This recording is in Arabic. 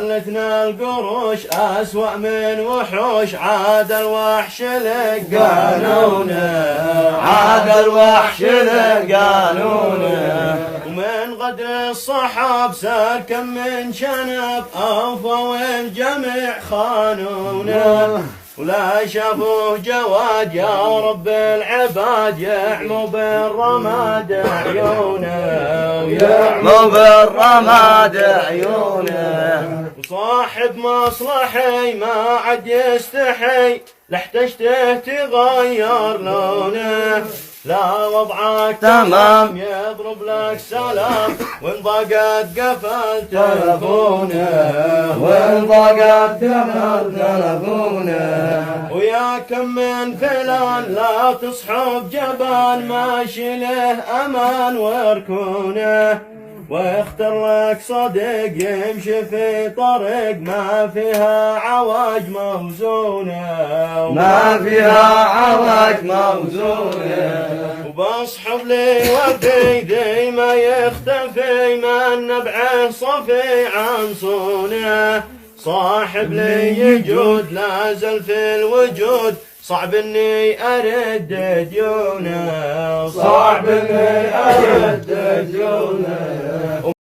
اثنا القروش أسوأ من وحوش، عاد الوحش لقانونه، عاد الوحش لقانونه. ومن غدر الصحاب سار كم من شنب، أوفوا الجميع خانونه. ولا شافوا جواد يا رب العباد، يعمو بالرماد عيونه، يعمو بالرماد عيونه. وصاحب مصلحي ما عد يستحي، لحتشته تغير لونه. لا وضعك تمام يضرب لك سلام، وإن ضاقت قفل تلفونه، وإن ضاقت قفل تلفونه. ويا كم من فلان لا تصحب جبان، ماشي له أمان وركونه. واختر لك صديق يمشي في طريق ما فيها عواج موزونه، ما فيها عواج موزونه. وبصحب لي وفي ذي ما يختفي، من نبعه صفي عن صونه. صاحب لي يجود لازل في الوجود، صعب اني ارد ديونه، صعب اني ارد ديونه.